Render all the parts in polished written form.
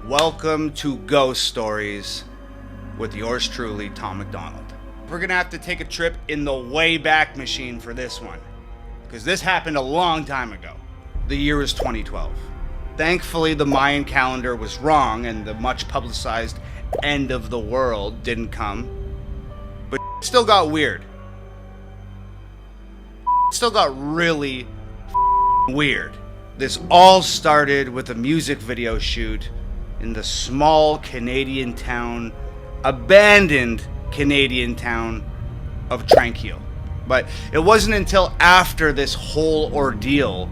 Welcome to Ghost Stories with yours truly, Tom McDonald. We're gonna have to take a trip in the Wayback Machine for this one, because this happened a long time ago. The year was 2012. Thankfully, the Mayan calendar was wrong and the much publicized end of the world didn't come, but it still got weird. It still got really weird. This all started with a music video shoot in the small Canadian town, abandoned Canadian town of Tranquille. But it wasn't until after this whole ordeal,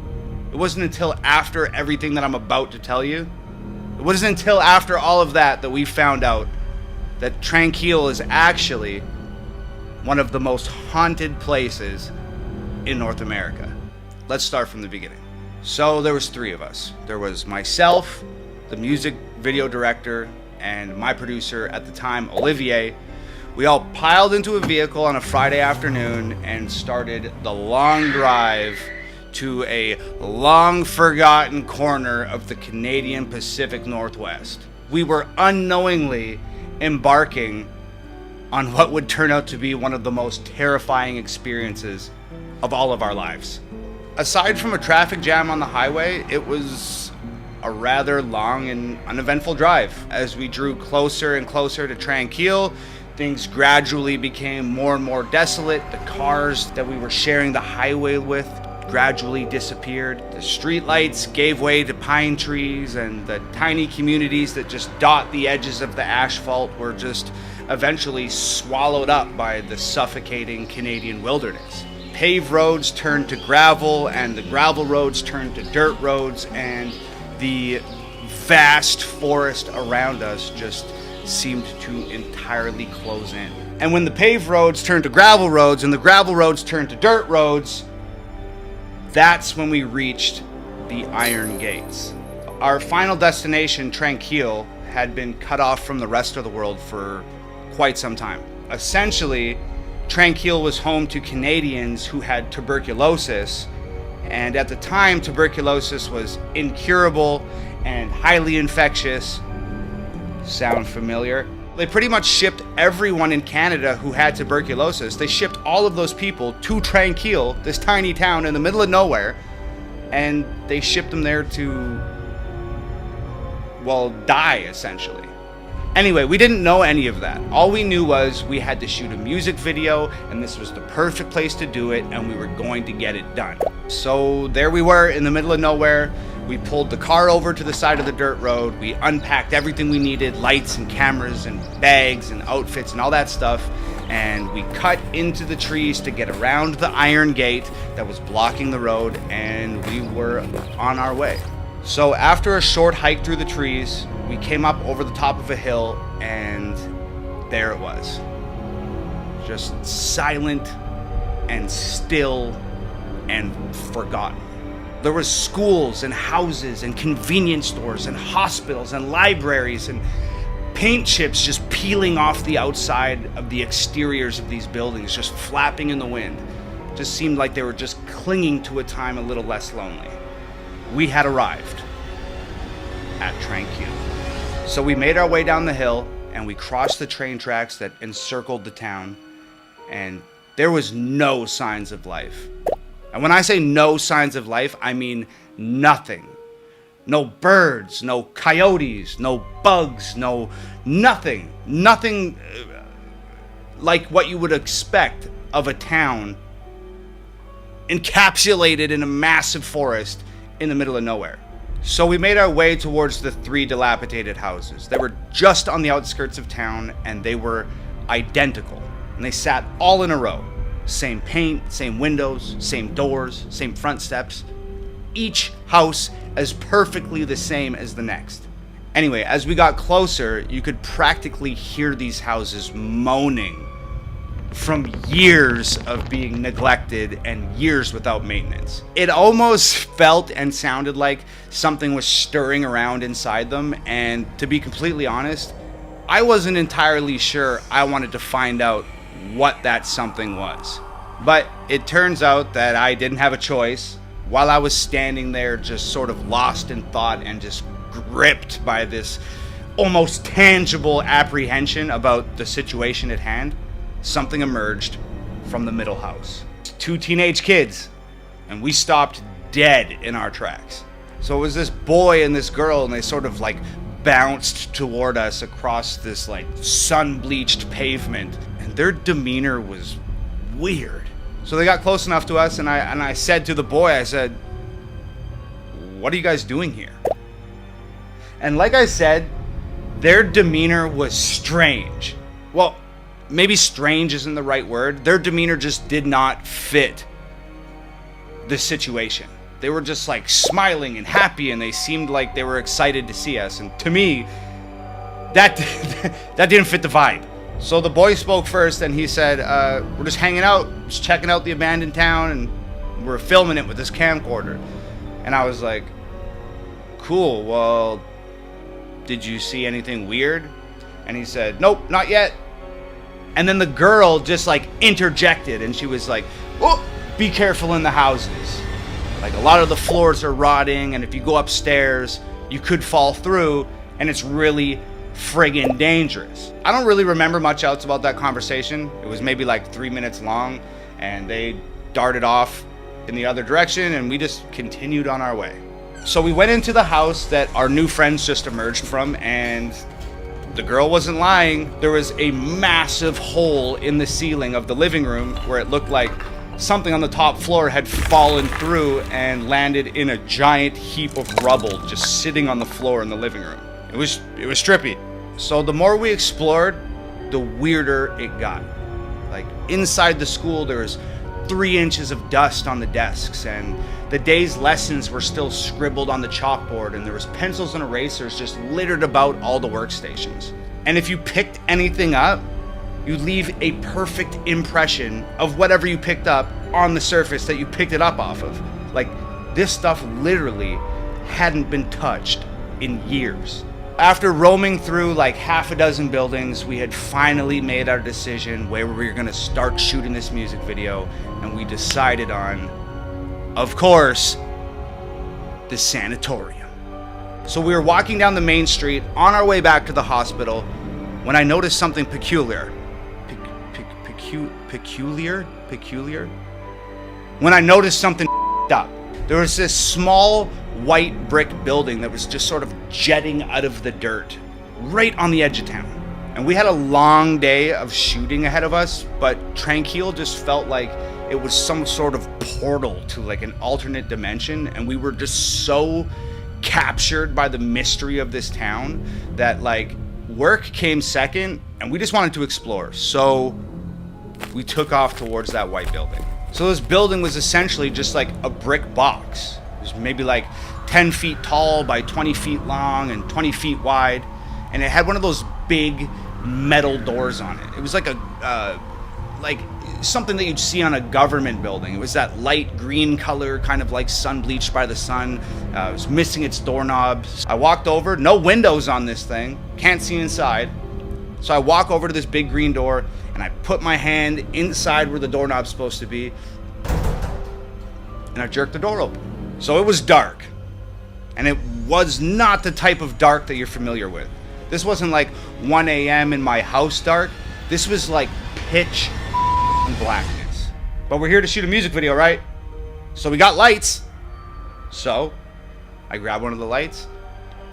it wasn't until after everything that I'm about to tell you, it wasn't until after all of that that we found out that Tranquille is actually one of the most haunted places in North America. Let's start from the beginning. So there was three of us. There was myself, the music video director, and my producer at the time, Olivier. We all piled into a vehicle on a Friday afternoon and started the long drive to a long forgotten corner of the Canadian Pacific Northwest. We were unknowingly embarking on what would turn out to be one of the most terrifying experiences of all of our lives. Aside from a traffic jam on the highway, it was a rather long and uneventful drive. As we drew closer and closer to Tranquille, things gradually became more and more desolate. The cars that we were sharing the highway with gradually disappeared. The streetlights gave way to pine trees, and the tiny communities that just dot the edges of the asphalt were just eventually swallowed up by the suffocating Canadian wilderness. Paved roads turned to gravel, and the gravel roads turned to dirt roads, and the vast forest around us just seemed to entirely close in. And when the paved roads turned to gravel roads and the gravel roads turned to dirt roads, that's when we reached the Iron Gates. Our final destination, Tranquille, had been cut off from the rest of the world for quite some time. Essentially, Tranquille was home to Canadians who had tuberculosis, and at the time, tuberculosis was incurable and highly infectious. Sound familiar? They pretty much shipped everyone in Canada who had tuberculosis. They shipped all of those people to Tranquille, this tiny town in the middle of nowhere, and they shipped them there to, well, die, essentially. Anyway, we didn't know any of that. All we knew was we had to shoot a music video, and this was the perfect place to do it, and we were going to get it done. So there we were in the middle of nowhere. We pulled the car over to the side of the dirt road. We unpacked everything we needed, lights and cameras and bags and outfits and all that stuff, and we cut into the trees to get around the iron gate that was blocking the road, and we were on our way. So after a short hike through the trees, we came up over the top of a hill, and there it was. Just silent and still and forgotten. There was schools and houses and convenience stores and hospitals and libraries and paint chips just peeling off the outside of the exteriors of these buildings, just flapping in the wind. It just seemed like they were just clinging to a time a little less lonely. We had arrived at Tranquille. So we made our way down the hill, and we crossed the train tracks that encircled the town, and there was no signs of life. And when I say no signs of life, I mean nothing. No birds, no coyotes, no bugs, nothing like what you would expect of a town encapsulated in a massive forest in the middle of nowhere. So we made our way towards the three dilapidated houses. They were just on the outskirts of town, and they were identical. And they sat all in a row. Same paint, same windows, same doors, same front steps. Each house as perfectly the same as the next. Anyway, as we got closer, you could practically hear these houses moaning from years of being neglected and years without maintenance. It almost felt and sounded like something was stirring around inside them, and to be completely honest, I wasn't entirely sure I wanted to find out what that something was. But it turns out that I didn't have a choice. While I was standing there just sort of lost in thought and just gripped by this almost tangible apprehension about the situation at hand, something emerged from the middle house. 2 teenage kids, and we stopped dead in our tracks. So it was this boy and this girl, and they sort of like bounced toward us across this like sun-bleached pavement, and their demeanor was weird. So they got close enough to us, and I said to the boy, I said, "What are you guys doing here?" And like I said, their demeanor was strange. Well, maybe strange isn't the right word. Their demeanor just did not fit the situation. They were just like smiling and happy, and they seemed like they were excited to see us. And to me, that didn't fit the vibe. So the boy spoke first, and he said, "We're just hanging out, just checking out the abandoned town, and we're filming it with this camcorder." And I was like, "Cool, well, did you see anything weird?" And he said, "Nope, not yet." And then the girl just like interjected, and she was like, "Oh, be careful in the houses. Like, a lot of the floors are rotting, and if you go upstairs, you could fall through, and it's really friggin' dangerous." I don't really remember much else about that conversation. It was maybe like 3 minutes long, and they darted off in the other direction, and we just continued on our way. So we went into the house that our new friends just emerged from, and the girl wasn't lying. There was a massive hole in the ceiling of the living room where it looked like something on the top floor had fallen through and landed in a giant heap of rubble just sitting on the floor in the living room. It was trippy. So the more we explored, the weirder it got. Like, inside the school, there was 3 inches of dust on the desks, and the day's lessons were still scribbled on the chalkboard, and there was pencils and erasers just littered about all the workstations. And if you picked anything up, you'd leave a perfect impression of whatever you picked up on the surface that you picked it up off of. Like, this stuff literally hadn't been touched in years. After roaming through like half a dozen buildings, we had finally made our decision where we were gonna start shooting this music video, and we decided on, of course, the sanatorium. So we were walking down the main street on our way back to the hospital when I noticed something peculiar. Peculiar? When I noticed something up. There was this small white brick building that was just sort of jetting out of the dirt right on the edge of town. And we had a long day of shooting ahead of us, but Tranquil just felt like it was some sort of portal to like an alternate dimension, and we were just so captured by the mystery of this town that like work came second, and we just wanted to explore. So we took off towards that white building. So this building was essentially just like a brick box. It was maybe like 10 feet tall by 20 feet long and 20 feet wide, and it had one of those big metal doors on it. It was like like something that you'd see on a government building. It was that light green color, kind of like sun bleached by the sun. It was missing its doorknobs. I walked over, no windows on this thing, can't see inside. So I walk over to this big green door, and I put my hand inside where the doorknob's supposed to be, and I jerked the door open. So it was dark, and it was not the type of dark that you're familiar with. This wasn't like 1 a.m. in my house dark. This was like pitch blackness. But we're here to shoot a music video, right? So we got lights. So I grabbed one of the lights,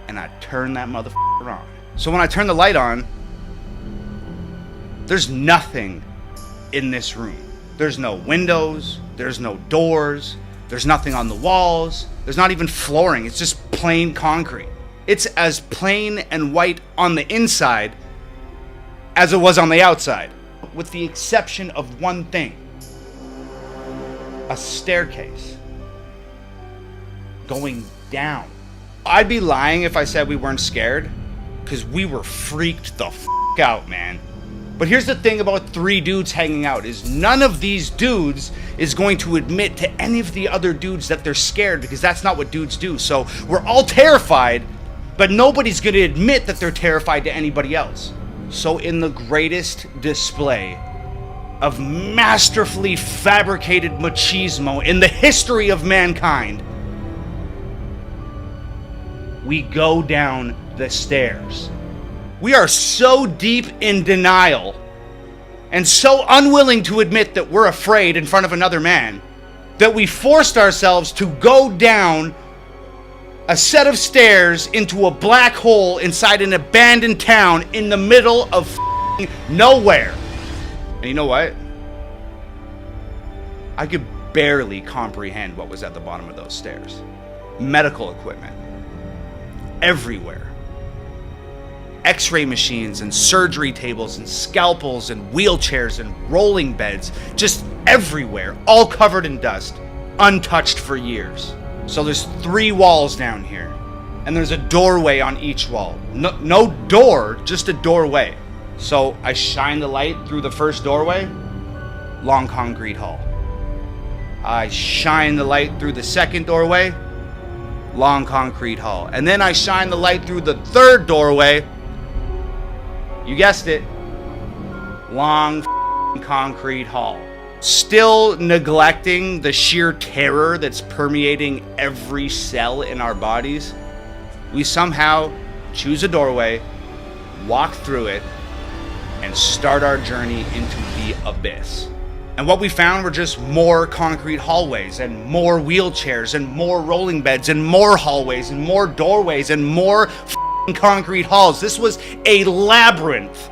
and I turned that motherfucker on. So when I turned the light on, there's nothing in this room. There's no windows, there's no doors, there's nothing on the walls, there's not even flooring, it's just plain concrete. It's as plain and white on the inside as it was on the outside, with the exception of one thing: a staircase going down. I'd be lying if I said we weren't scared, because we were freaked the f*** out, man. But here's the thing about 3 dudes hanging out, is none of these dudes is going to admit to any of the other dudes that they're scared, because that's not what dudes do. So we're all terrified, but nobody's going to admit that they're terrified to anybody else. So in the greatest display of masterfully fabricated machismo in the history of mankind, we go down the stairs. We are so deep in denial and so unwilling to admit that we're afraid in front of another man that we forced ourselves to go down a set of stairs into a black hole inside an abandoned town in the middle of nowhere. And you know what? I could barely comprehend what was at the bottom of those stairs. Medical equipment everywhere. X-ray machines and surgery tables and scalpels and wheelchairs and rolling beds, just everywhere, all covered in dust, untouched for years. So there's 3 walls down here, and there's a doorway on each wall. No door, just a doorway. So I shine the light through the first doorway, long concrete hall. I shine the light through the second doorway, long concrete hall. And then I shine the light through the third doorway, you guessed it, long concrete hall. Still neglecting the sheer terror that's permeating every cell in our bodies, we somehow choose a doorway, walk through it, and start our journey into the abyss. And what we found were just more concrete hallways and more wheelchairs and more rolling beds and more hallways and more doorways and more concrete halls. This was a labyrinth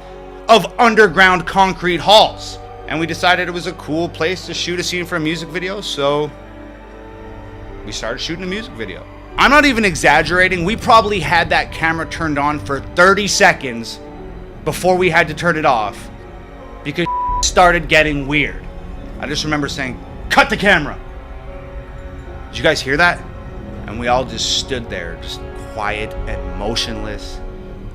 of underground concrete halls. And we decided it was a cool place to shoot a scene for a music video, so we started shooting a music video. I'm not even exaggerating. We probably had that camera turned on for 30 seconds before we had to turn it off because it started getting weird. I just remember saying, "Cut the camera." Did you guys hear that? And we all just stood there, just quiet and motionless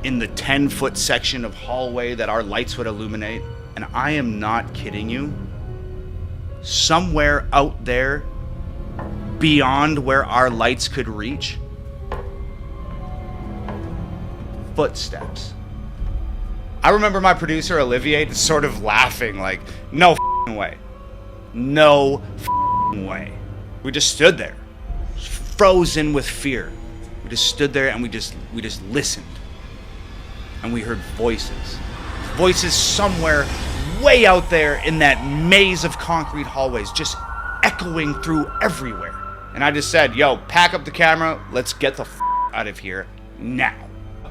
in the 10-foot section of hallway that our lights would illuminate. And I am not kidding you. Somewhere out there, beyond where our lights could reach, footsteps. I remember my producer, Olivier, just sort of laughing like, "No way. No way." We just stood there, frozen with fear. We just stood there and we just listened. And we heard voices. Voices somewhere way out there in that maze of concrete hallways, just echoing through everywhere. And I just said, "Yo, pack up the camera. Let's get the out of here now."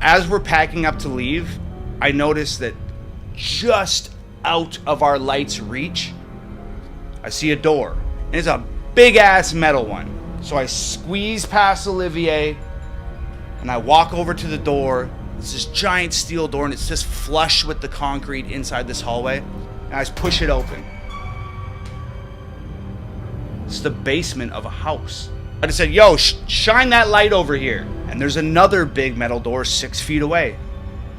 As we're packing up to leave, I noticed that just out of our light's reach, I see a door. And it's a big ass metal one. So I squeeze past Olivier and I walk over to the door. It's this giant steel door and it's just flush with the concrete inside this hallway. And I just push it open. It's the basement of a house. I just said, "Yo, shine that light over here." And there's another big metal door 6 feet away.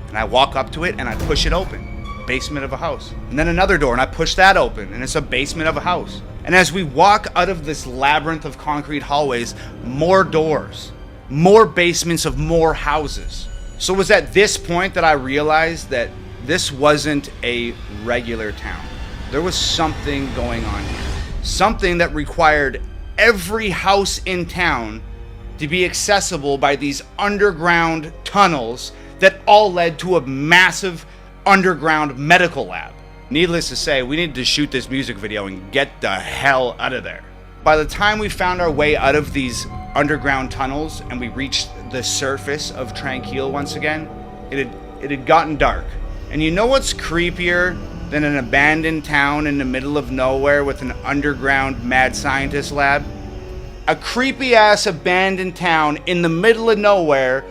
And I walk up to it and I push it open. Basement of a house. And then another door and I push that open and it's a basement of a house. And as we walk out of this labyrinth of concrete hallways, more doors, more basements of more houses. So it was at this point that I realized that this wasn't a regular town. There was something going on here. Something that required every house in town to be accessible by these underground tunnels that all led to a massive underground medical lab. Needless to say, we needed to shoot this music video and get the hell out of there. By the time we found our way out of these underground tunnels and we reached the surface of Tranquille once again, it had gotten dark. And you know what's creepier than an abandoned town in the middle of nowhere with an underground mad scientist lab? A creepy ass abandoned town in the middle of nowhere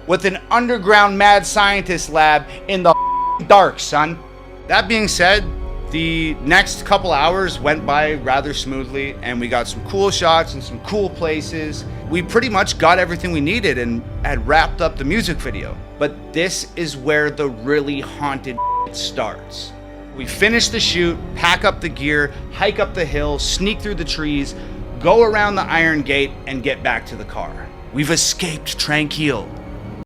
with an underground mad scientist lab in the dark, son. That being said, the next couple hours went by rather smoothly and we got some cool shots and some cool places. We pretty much got everything we needed and had wrapped up the music video. But this is where the really haunted starts. We finish the shoot, pack up the gear, hike up the hill, sneak through the trees, go around the iron gate and get back to the car. We've escaped Tranquille.